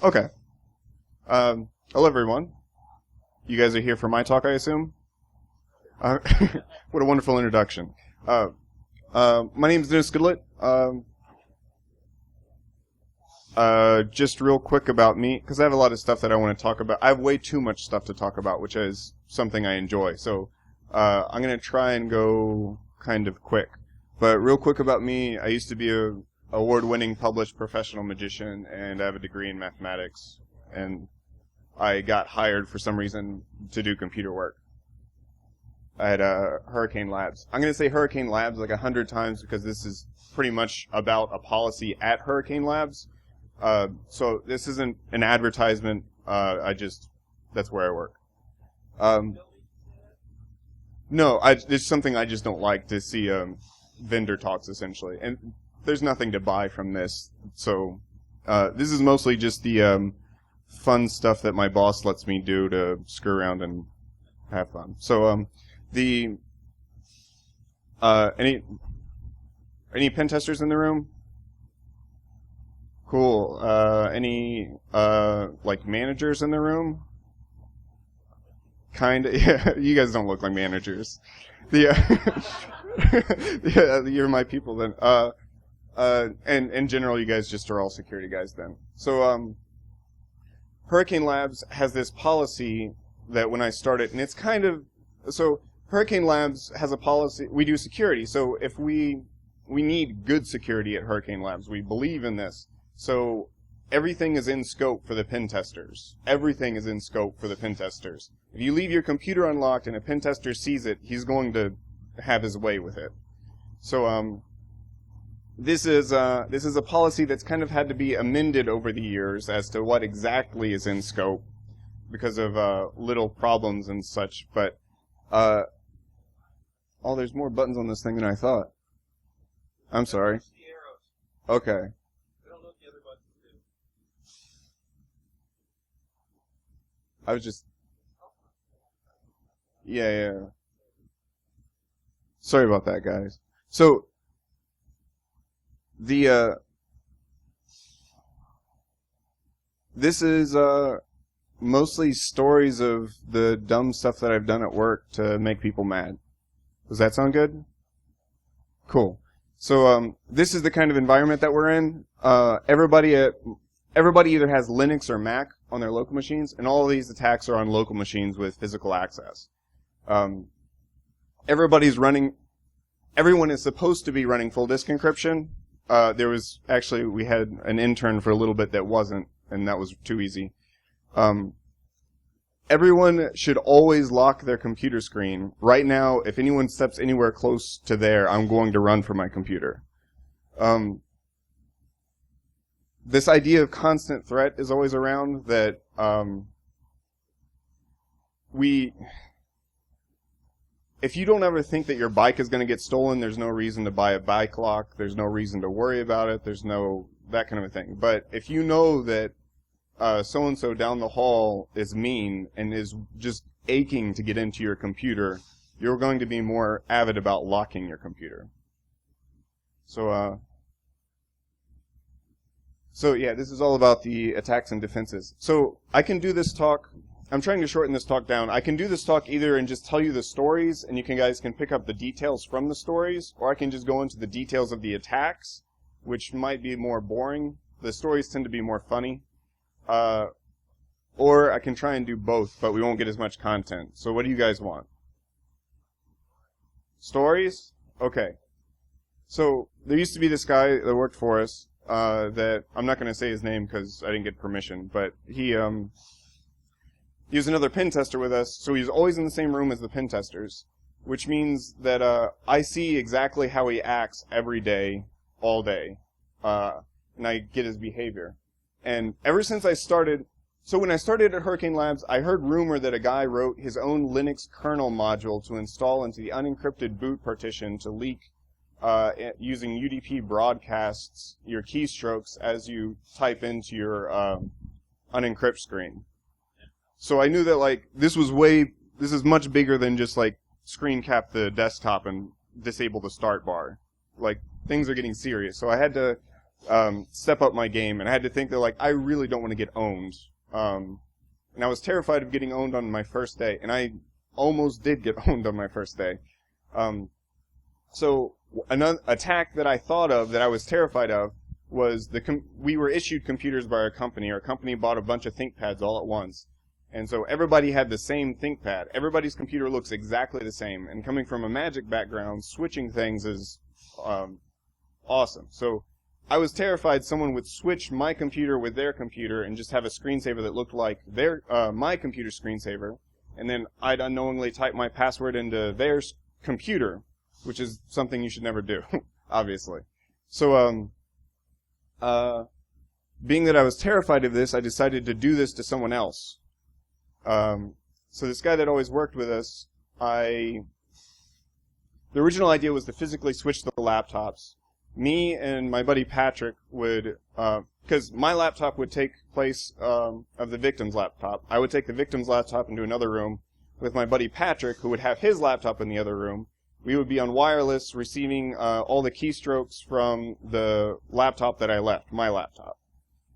Okay. Hello, everyone. You guys are here for my talk, I assume? Uh, what a wonderful introduction. My name is Goodlett. Just real quick about me, because I have a lot of stuff that I want to talk about. I have way too much stuff to talk about, which is something I enjoy. So I'm going to try and go kind of quick. But real quick about me, I used to be a award-winning published professional magician, and I have a degree in mathematics. And I got hired for some reason to do computer work at Hurricane Labs. I'm going to say Hurricane Labs like 100 times because this is pretty much about a policy at Hurricane Labs. So this isn't an advertisement. That's where I work. No, it's something I just don't like to see vendor talks, essentially. And there's nothing to buy from this. So this is mostly just the fun stuff that my boss lets me do to screw around and have fun. So any pen testers in the room? Cool. Any like managers in the room? Kinda. Yeah, you guys don't look like managers. Yeah, you're my people then. And in general, you guys just are all security guys then. So Hurricane Labs has this policy that when I started, and it's kind of so Hurricane Labs has a policy. We do security, so if we need good security at Hurricane Labs, we believe in this. So everything is in scope for the pen testers. Everything is in scope for the pen testers. If you leave your computer unlocked and a pen tester sees it, he's going to have his way with it. So this is a policy that's kind of had to be amended over the years as to what exactly is in scope because of little problems and such. But there's more buttons on this thing than I thought. I'm sorry. Okay. I was just... Yeah. Sorry about that, guys. So, this is, mostly stories of the dumb stuff that I've done at work to make people mad. Does that sound good? Cool. So, this is the kind of environment that we're in. Everybody either has Linux or Mac on their local machines, and all of these attacks are on local machines with physical access. Everyone is supposed to be running full disk encryption. We had an intern for a little bit that wasn't, and that was too easy. Everyone should always lock their computer screen. Right now, if anyone steps anywhere close to there, I'm going to run for my computer. This idea of constant threat is always around that if you don't ever think that your bike is going to get stolen, there's no reason to buy a bike lock. There's no reason to worry about it. There's no that kind of a thing. But if you know that so-and-so down the hall is mean and is just aching to get into your computer, you're going to be more avid about locking your computer. So yeah, this is all about the attacks and defenses. So I can do this talk. I'm trying to shorten this talk down. I can do this talk either and just tell you the stories, and you guys can pick up the details from the stories, or I can just go into the details of the attacks, which might be more boring. The stories tend to be more funny. Or I can try and do both, but we won't get as much content. So what do you guys want? Stories? Okay. So there used to be this guy that worked for us. That I'm not going to say his name because I didn't get permission, but he was another pen tester with us, so he was always in the same room as the pen testers, which means that I see exactly how he acts every day, all day, and I get his behavior. And ever since I started, so when I started at Hurricane Labs, I heard rumor that a guy wrote his own Linux kernel module to install into the unencrypted boot partition to leak using UDP broadcasts your keystrokes as you type into your unencrypt screen. So I knew that this is much bigger than just screen cap the desktop and disable the start bar. Things are getting serious. So I had to step up my game, and I had to think that, like, I really don't want to get owned. And I was terrified of getting owned on my first day, and I almost did get owned on my first day. So another attack that I thought of that I was terrified of was we were issued computers by our company. Our company bought a bunch of ThinkPads all at once. And so everybody had the same ThinkPad. Everybody's computer looks exactly the same. And coming from a Magic background, switching things is awesome. So I was terrified someone would switch my computer with their computer and just have a screensaver that looked like my computer screensaver. And then I'd unknowingly type my password into their computer, which is something you should never do, obviously. So being that I was terrified of this, I decided to do this to someone else. So this guy that always worked with us, the original idea was to physically switch the laptops. Me and my buddy Patrick would, because my laptop would take place of the victim's laptop. I would take the victim's laptop into another room with my buddy Patrick, who would have his laptop in the other room. We would be on wireless receiving all the keystrokes from the laptop that I left, my laptop.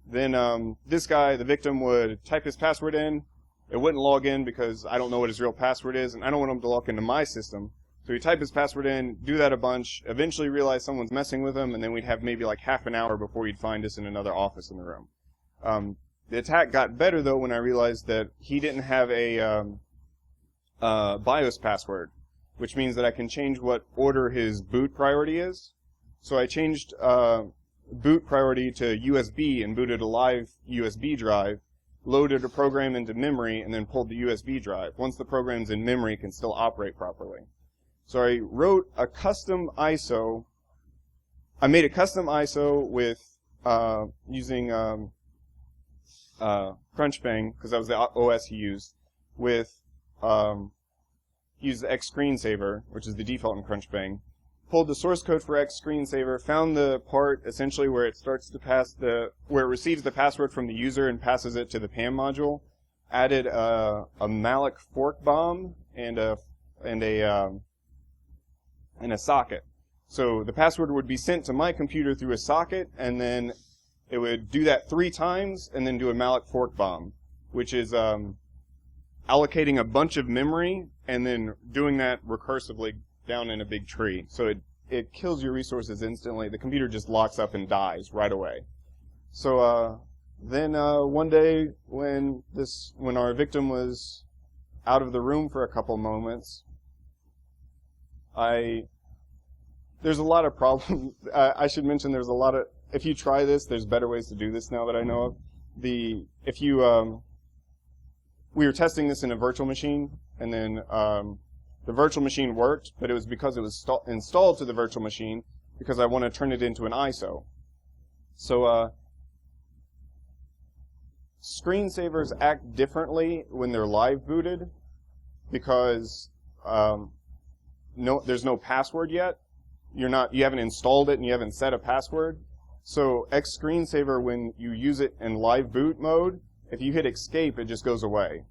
Then this guy, the victim, would type his password in. It wouldn't log in because I don't know what his real password is, and I don't want him to log into my system. So he'd type his password in, do that a bunch, eventually realize someone's messing with him, and then we'd have maybe like half an hour before he'd find us in another office in the room. The attack got better, though, when I realized that he didn't have a BIOS password, which means that I can change what order his boot priority is. So I changed boot priority to USB and booted a live USB drive, loaded a program into memory, and then pulled the USB drive. Once the program's in memory, it can still operate properly. So I wrote a custom ISO. I made a custom ISO with using Crunchbang, because that was the OS he used, with used X Screensaver, which is the default in Crunchbang. Pulled the source code for X Screensaver, found the part essentially where it starts to where it receives the password from the user and passes it to the PAM module. Added a malloc fork bomb and a socket. So the password would be sent to my computer through a socket, and then it would do that 3 times, and then do a malloc fork bomb, which is allocating a bunch of memory and then doing that recursively down in a big tree. So it kills your resources instantly. The computer just locks up and dies right away. So then one day when our victim was out of the room for a couple moments, there's a lot of problems. I should mention there's a lot of, if you try this, there's better ways to do this now that I know of. We were testing this in a virtual machine, and then the virtual machine worked, but it was because it was installed to the virtual machine, because I want to turn it into an ISO. So screensavers act differently when they're live booted, because there's no password yet. You haven't installed it and you haven't set a password. So X Screensaver, when you use it in live boot mode, if you hit escape, it just goes away.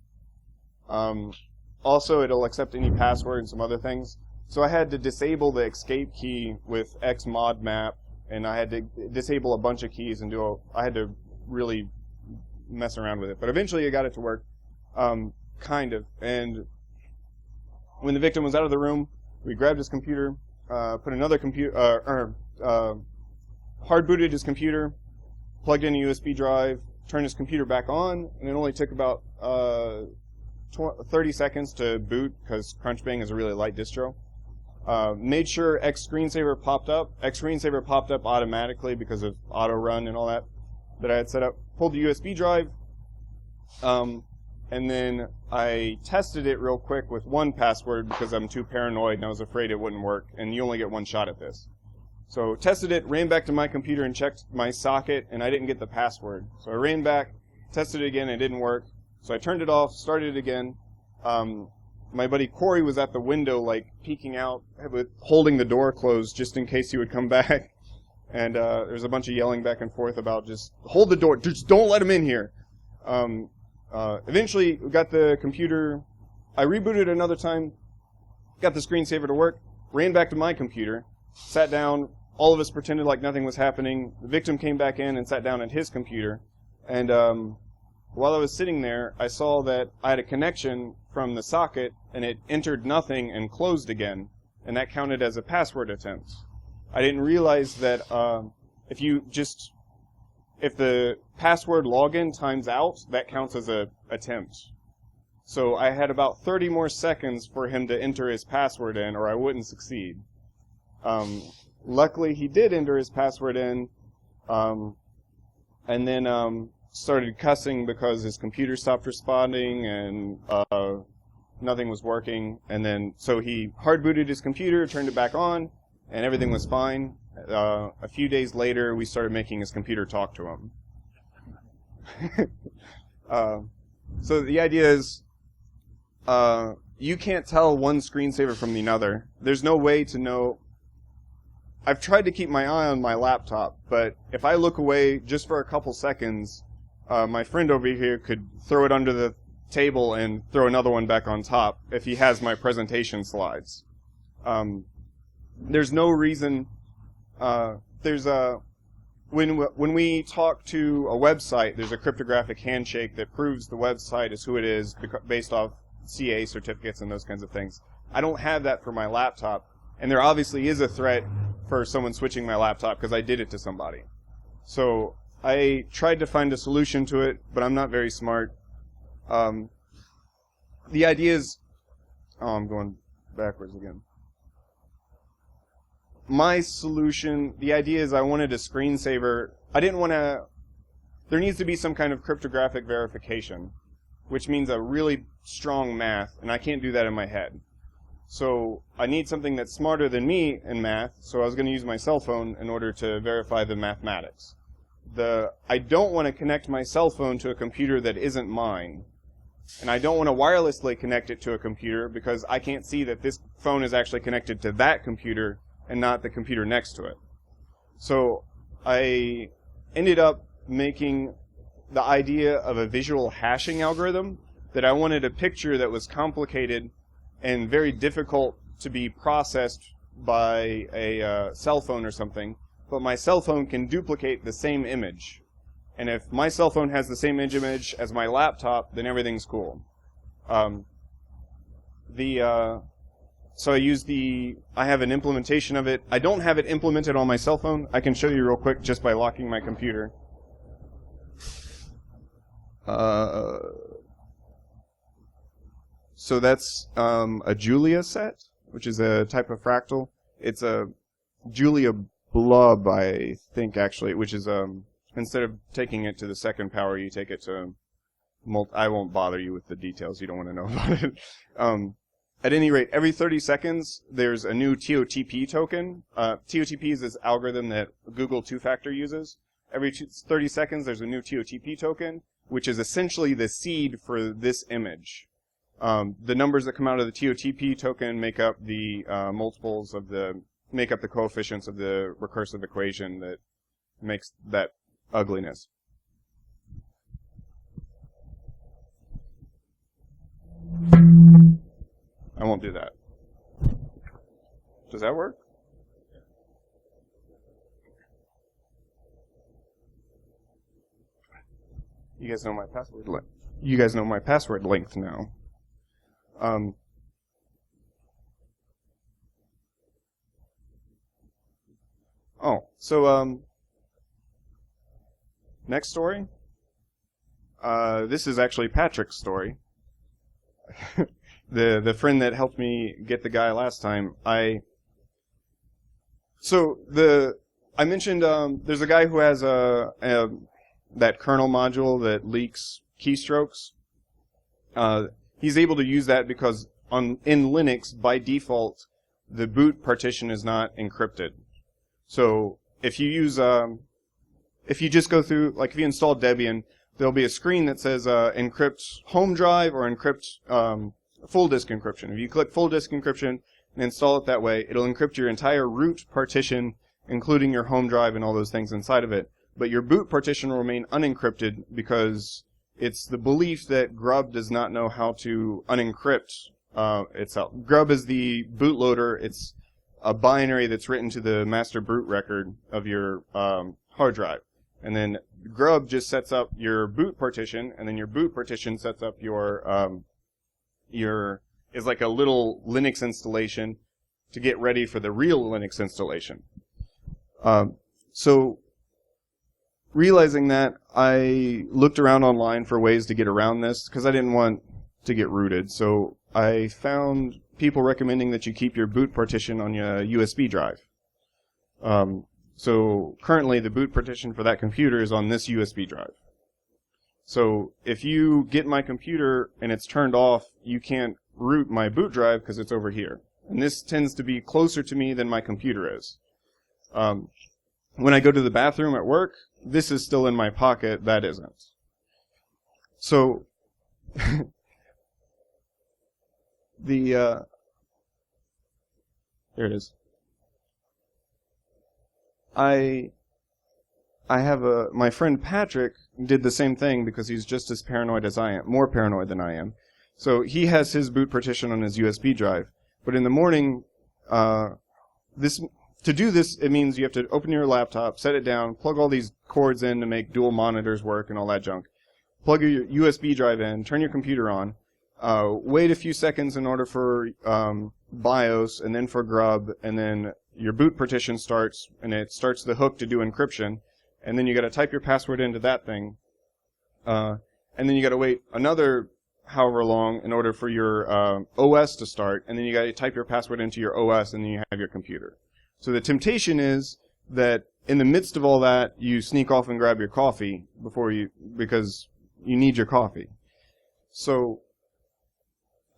Also, it'll accept any password and some other things. So I had to disable the escape key with xmodmap, and I had to disable a bunch of keys and I had to really mess around with it. But eventually I got it to work, kind of. And when the victim was out of the room, we grabbed his computer, put another computer, hard booted his computer, plugged in a USB drive, turned his computer back on, and it only took about 30 seconds to boot, because Crunchbang is a really light distro. Made sure X Screensaver popped up. X Screensaver popped up automatically because of auto run and all that I had set up. Pulled the USB drive, and then I tested it real quick with one password because I'm too paranoid and I was afraid it wouldn't work, and you only get one shot at this. So tested it, ran back to my computer and checked my socket, and I didn't get the password. So I ran back, tested it again, it didn't work. So I turned it off, started it again. My buddy Corey was at the window, like, peeking out, holding the door closed just in case he would come back. And there's a bunch of yelling back and forth about just, hold the door, just don't let him in here. Eventually, we got the computer, I rebooted another time, got the screensaver to work, ran back to my computer, sat down, all of us pretended like nothing was happening. The victim came back in and sat down at his computer. And while I was sitting there, I saw that I had a connection from the socket, and it entered nothing and closed again. And that counted as a password attempt. I didn't realize that if the password login times out, that counts as a attempt. So I had about 30 more seconds for him to enter his password in, or I wouldn't succeed. Luckily, he did enter his password in, and then started cussing because his computer stopped responding and nothing was working. And then so he hard booted his computer, turned it back on, and everything was fine. A few days later, we started making his computer talk to him. So the idea is, you can't tell one screensaver from the other. There's no way to know. I've tried to keep my eye on my laptop, but if I look away just for a couple seconds, my friend over here could throw it under the table and throw another one back on top if he has my presentation slides. There's no reason. When we talk to a website, there's a cryptographic handshake that proves the website is who it is based off CA certificates and those kinds of things. I don't have that for my laptop, and there obviously is a threat for someone switching my laptop because I did it to somebody. So I tried to find a solution to it, but I'm not very smart. The idea is... Oh, I'm going backwards again. My solution, the idea is I wanted a screensaver. I didn't want to... There needs to be some kind of cryptographic verification, which means a really strong math, and I can't do that in my head. So I need something that's smarter than me in math, so I was going to use my cell phone in order to verify the mathematics. I don't want to connect my cell phone to a computer that isn't mine, and I don't want to wirelessly connect it to a computer because I can't see that this phone is actually connected to that computer and not the computer next to it. So I ended up making the idea of a visual hashing algorithm that I wanted a picture that was complicated and very difficult to be processed by a cell phone or something, but my cell phone can duplicate the same image. And if my cell phone has the same image as my laptop, then everything's cool. So I have an implementation of it. I don't have it implemented on my cell phone. I can show you real quick just by locking my computer. So that's a Julia set, which is a type of fractal. It's a Julia blub, I think, actually, which is instead of taking it to the second power, you take it to I won't bother you with the details. You don't want to know about it. At any rate, every 30 seconds, there's a new TOTP token. TOTP is this algorithm that Google two-factor uses. Every 30 seconds, there's a new TOTP token, which is essentially the seed for this image. The numbers that come out of the TOTP token make up the make up the coefficients of the recursive equation that makes that ugliness. I won't do that. Does that work? You guys know my password length. You guys know my password length now. Next story. This is actually Patrick's story. The friend that helped me get the guy last time. I mentioned there's a guy who has that kernel module that leaks keystrokes. He's able to use that because in Linux, by default, the boot partition is not encrypted. So if you use if you just go through, like if you install Debian, there'll be a screen that says encrypt home drive or encrypt full disk encryption. If you click full disk encryption and install it that way, it'll encrypt your entire root partition, including your home drive and all those things inside of it. But your boot partition will remain unencrypted because it's the belief that Grub does not know how to unencrypt itself. Grub is the bootloader. It's a binary that's written to the master boot record of your hard drive. And then grub just sets up your boot partition, and then your boot partition sets up your is like a little Linux installation to get ready for the real Linux installation. So realizing that, I looked around online for ways to get around this because I didn't want to get rooted. So I found people recommending that you keep your boot partition on your USB drive. So currently the boot partition for that computer is on this USB drive. So if you get my computer and it's turned off, you can't root my boot drive because it's over here. And this tends to be closer to me than my computer is. When I go to the bathroom at work, this is still in my pocket, that isn't. So there it is. I have my friend Patrick did the same thing because he's just as paranoid as I am, more paranoid than I am. So he has his boot partition on his USB drive. But in the morning, to do this, it means you have to open your laptop, set it down, plug all these cords in to make dual monitors work and all that junk. Plug your USB drive in, turn your computer on, wait a few seconds in order for BIOS, and then for grub, and then your boot partition starts, and it starts the hook to do encryption, and then you got to type your password into that thing, and then you got to wait another however long in order for your OS to start, and then you got to type your password into your OS, and then you have your computer. So the temptation is that in the midst of all that, you sneak off and grab your coffee because you need your coffee. So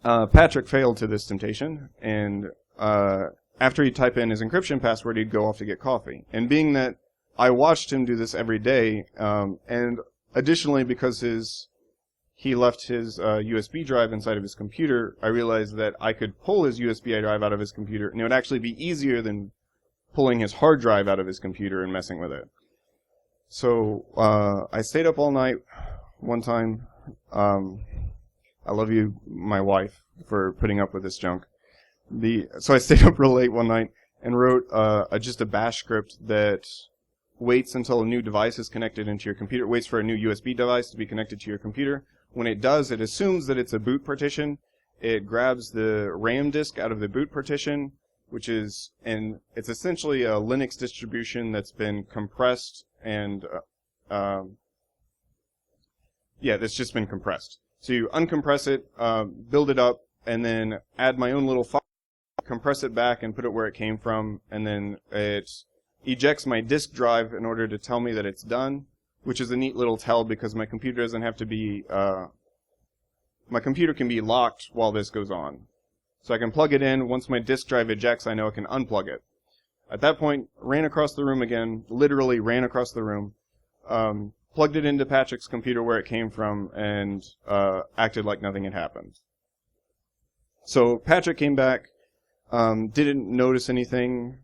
Patrick failed to this temptation, and after he'd type in his encryption password, he'd go off to get coffee. And being that I watched him do this every day, and additionally because he left his USB drive inside of his computer, I realized that I could pull his USB drive out of his computer, and it would actually be easier than pulling his hard drive out of his computer and messing with it. So I stayed up all night one time. I love you, my wife, for putting up with this junk. So I stayed up real late one night and wrote just a bash script that waits until a new device is connected into your computer, waits for a new USB device to be connected to your computer. When it does, it assumes that it's a boot partition. It grabs the RAM disk out of the boot partition, it's essentially a Linux distribution that's been compressed and, that's just been compressed. So you uncompress it, build it up, and then add my own little file, compress it back and put it where it came from, and then it ejects my disk drive in order to tell me that it's done, which is a neat little tell because my computer doesn't have to be, my computer can be locked while this goes on. So I can plug it in. Once my disk drive ejects, I know I can unplug it. At that point, ran across the room again, literally ran across the room, plugged it into Patrick's computer where it came from, and acted like nothing had happened. So Patrick came back, didn't notice anything.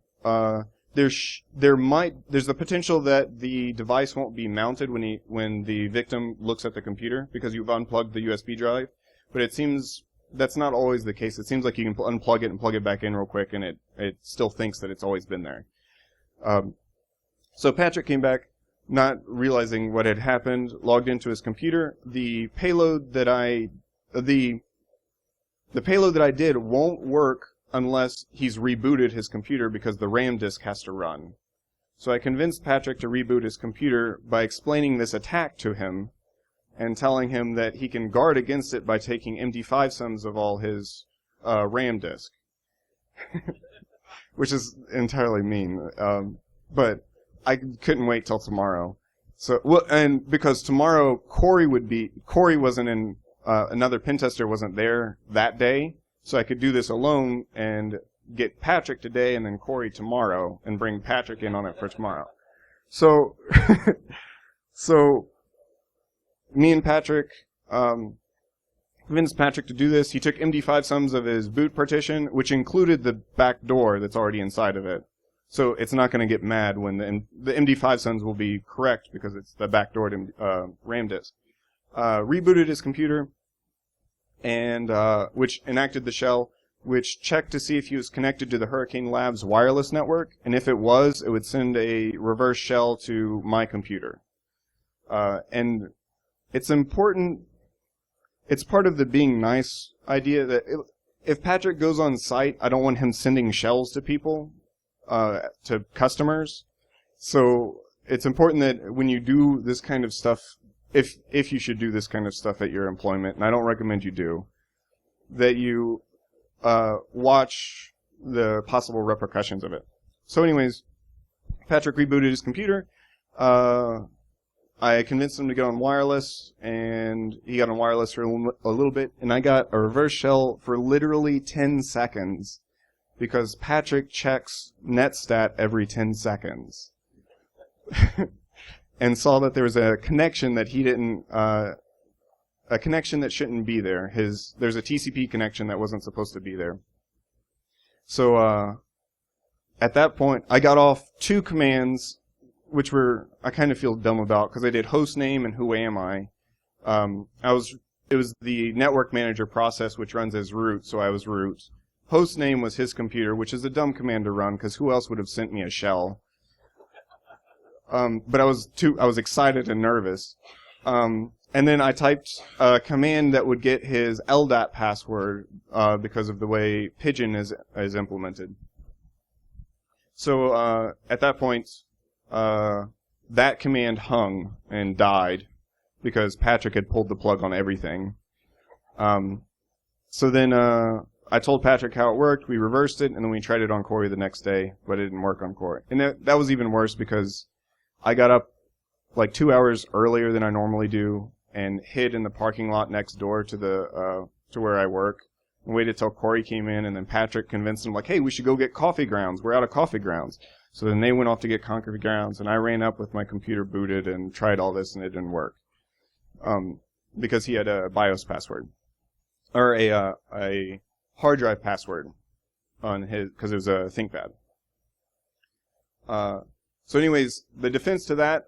There's the potential that the device won't be mounted when the victim looks at the computer because you've unplugged the USB drive, but it seems that's not always the case. It seems like you can unplug it and plug it back in real quick, and it still thinks that it's always been there. So Patrick came back, not realizing what had happened, logged into his computer. The payload that I did won't work unless he's rebooted his computer because the RAM disk has to run. So I convinced Patrick to reboot his computer by explaining this attack to him and telling him that he can guard against it by taking MD5 sums of all his RAM disk. Which is entirely mean. But I couldn't wait till tomorrow. And because tomorrow Corey wasn't in, another pen tester wasn't there that day, so I could do this alone and get Patrick today and then Corey tomorrow and bring Patrick in on it for tomorrow. So, me and Patrick, convinced Patrick to do this. He took MD5 sums of his boot partition, which included the back door that's already inside of it. So it's not going to get mad when the MD5 sums will be correct because it's the back door to RAM disk. Rebooted his computer, and which enacted the shell. which checked to see if he was connected to the Hurricane Labs wireless network, and if it was, it would send a reverse shell to my computer. And it's important, it's part of the being nice idea that if Patrick goes on site, I don't want him sending shells to people, to customers. So it's important that when you do this kind of stuff, if you should do this kind of stuff at your employment, and I don't recommend you do, that you watch the possible repercussions of it. So anyways, Patrick rebooted his computer. I convinced him to get on wireless, and he got on wireless for a little bit, and I got a reverse shell for literally 10 seconds, because Patrick checks netstat every 10 seconds. And saw that there was a connection that he didn't, a connection that shouldn't be there. There's a TCP connection that wasn't supposed to be there. So, at that point, I got off 2 commands, which I kind of feel dumb about, because I did hostname and who am I. It was the network manager process, which runs as root, so I was root. Hostname was his computer, which is a dumb command to run, because who else would have sent me a shell? But I was excited and nervous. And then I typed a command that would get his LDAT password, because of the way Pigeon is implemented. So, at that point, that command hung and died because Patrick had pulled the plug on everything. So then I told Patrick how it worked, we reversed it, and then we tried it on Corey the next day, but it didn't work on Corey. And that was even worse because I got up like 2 hours earlier than I normally do and hid in the parking lot next door to where I work and waited till Corey came in, and then Patrick convinced him, like, hey, we should go get coffee grounds. We're out of coffee grounds. So then they went off to get coffee grounds, and I ran up with my computer booted and tried all this, and it didn't work. Because he had a BIOS password. Or a hard drive password on his, because it was a ThinkPad. So anyways, the defense to that,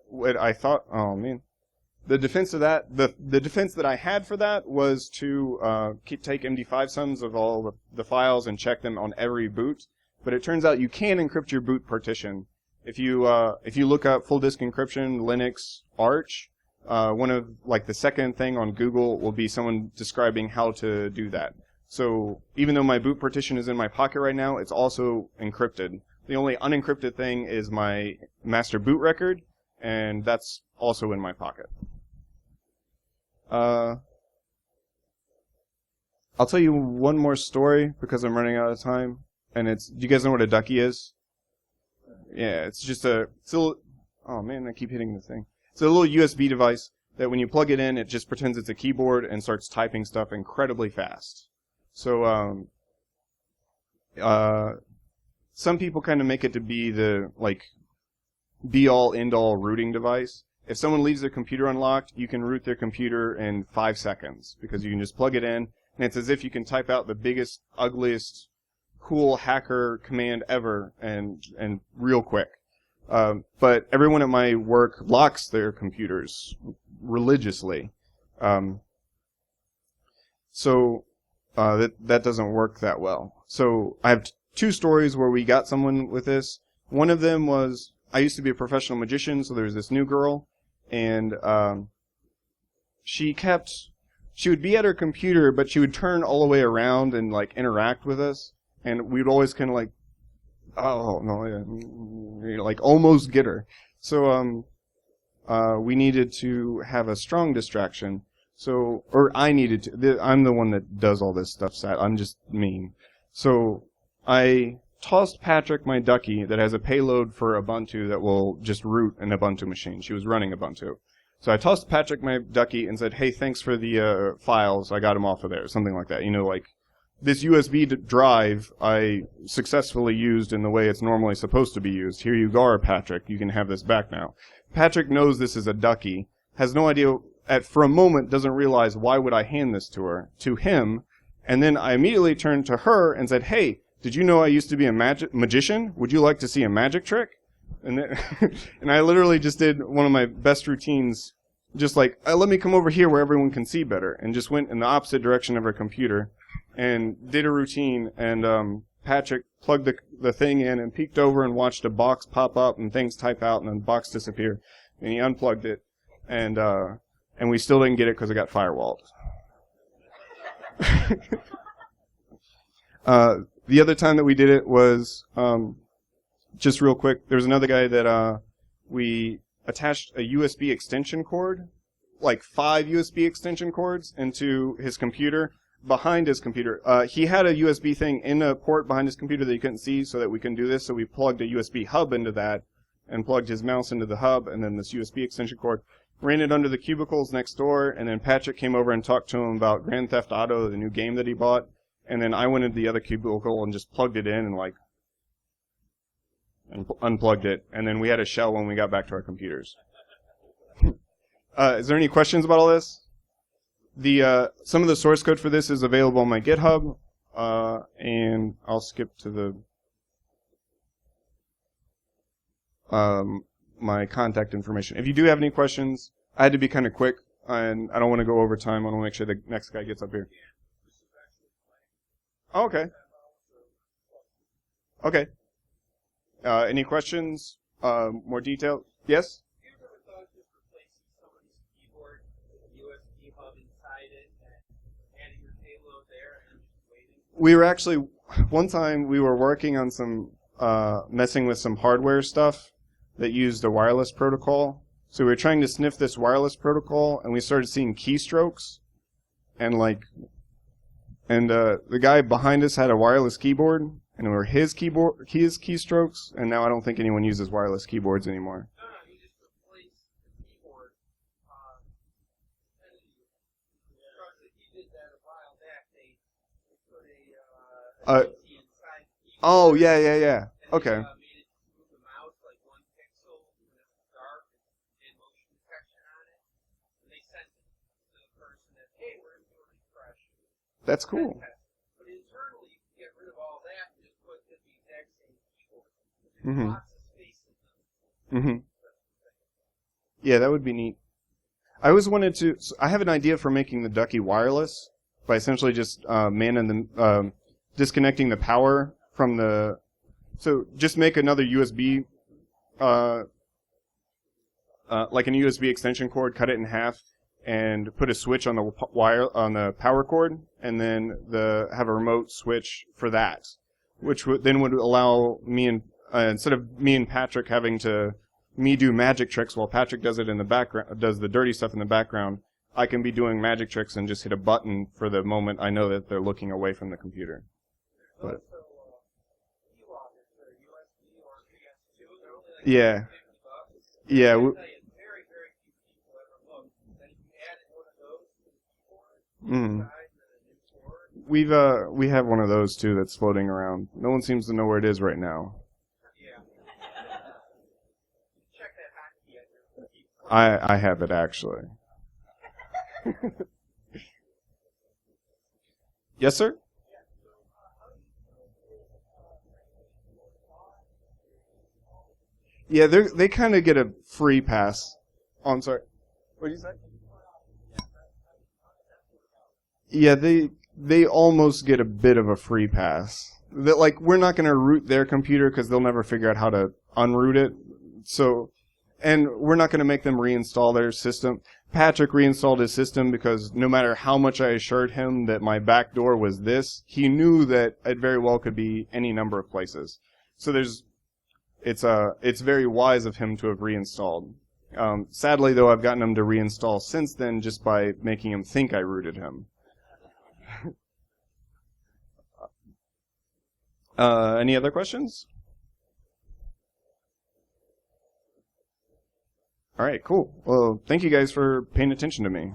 the defense to that, the defense that I had for that was to take MD5 sums of all the files and check them on every boot. But it turns out you can encrypt your boot partition. If you look up full disk encryption, Linux, Arch, one of like the second thing on Google will be someone describing how to do that. So even though my boot partition is in my pocket right now, it's also encrypted. The only unencrypted thing is my master boot record, and that's also in my pocket. I'll tell you one more story because I'm running out of time. And do you guys know what a ducky is? Yeah, oh man, I keep hitting the thing. It's a little USB device that when you plug it in, it just pretends it's a keyboard and starts typing stuff incredibly fast. So, some people kind of make it to be the, like, be-all, end-all rooting device. If someone leaves their computer unlocked, you can root their computer in 5 seconds because you can just plug it in, and it's as if you can type out the biggest, ugliest, cool hacker command ever and real quick. But everyone at my work locks their computers religiously. So that doesn't work that well. So I have 2 stories where we got someone with this. One of them was, I used to be a professional magician, so there was this new girl, and she would be at her computer, but she would turn all the way around and like interact with us. And we'd always kind of like, oh, no, yeah, like almost get her. So, we needed to have a strong distraction. So, or I needed to, I'm the one that does all this stuff, I'm just mean. So, I tossed Patrick my ducky that has a payload for Ubuntu that will just root an Ubuntu machine. She was running Ubuntu. So I tossed Patrick my ducky and said, hey, thanks for the files. I got him off of there. Something like that. You know, like, this USB drive I successfully used in the way it's normally supposed to be used. Here you go, Patrick. You can have this back now. Patrick knows this is a ducky, has no idea, for a moment doesn't realize why would I hand this to him, and then I immediately turned to her and said, hey, did you know I used to be a magician? Would you like to see a magic trick? And then, and I literally just did one of my best routines just like, let me come over here where everyone can see better, and just went in the opposite direction of her computer and did a routine, and Patrick plugged the thing in and peeked over and watched a box pop up and things type out and then the box disappear, and he unplugged it, and we still didn't get it because it got firewalled. The other time that we did it was, just real quick, there was another guy that we attached a USB extension cord, like 5 USB extension cords, into his computer, behind his computer. He had a USB thing in a port behind his computer that you couldn't see so that we couldn't do this, so we plugged a USB hub into that and plugged his mouse into the hub and then this USB extension cord, ran it under the cubicles next door, and then Patrick came over and talked to him about Grand Theft Auto, the new game that he bought, and then I went into the other cubicle and just plugged it in and unplugged it, and then we had a shell when we got back to our computers. Is there any questions about all this? Some of the source code for this is available on my GitHub, and I'll skip to my contact information. If you do have any questions, I had to be kind of quick, and I don't want to go over time. I want to make sure the next guy gets up here. Oh, okay. Okay. Any questions? More detailed? Yes? Have you ever thought of just replacing somebody's keyboard with a USB hub inside it and adding your payload there and just waiting? We were actually, one time we were working on some, messing with some hardware stuff that used a wireless protocol. So we were trying to sniff this wireless protocol, and we started seeing keystrokes, and the guy behind us had a wireless keyboard, and it were his keystrokes, and now I don't think anyone uses wireless keyboards anymore. No, you just replace the keyboard. You did that a while back. They put a inside the keyboard. Oh, yeah. Okay. Made it move the mouse like 1 pixel when it was dark and did motion detection on it. And they sent it to the person that, hey, we're going to do a refresh. That's cool. But internally, you can get rid of all that and just put the exact same keyboard. Mm-hmm. Lots of space in them. Mm-hmm. Yeah, that would be neat. I always wanted to. So I have an idea for making the Ducky wireless by essentially just disconnecting the power from the. So just make another USB, like an USB extension cord, cut it in half, and put a switch on the the power cord, and then have a remote switch for that, which would allow me and instead of me and Patrick having to do magic tricks while Patrick does it in the background, does the dirty stuff in the background, I can be doing magic tricks and just hit a button for the moment I know that they're looking away from the computer. But yeah. Yeah. We have one of those too that's floating around. No one seems to know where it is right now. Yeah. Check that hotkey. I have it actually. Yes, sir? Yeah, they kind of get a free pass. Oh, I'm sorry. What did you say? Yeah, they almost get a bit of a free pass. That, like, we're not going to root their computer because they'll never figure out how to unroot it. So, and we're not going to make them reinstall their system. Patrick reinstalled his system because no matter how much I assured him that my back door was this, he knew that it very well could be any number of places. So it's very wise of him to have reinstalled. Sadly, though, I've gotten him to reinstall since then just by making him think I rooted him. Any other questions? All right, cool. Well, thank you guys for paying attention to me.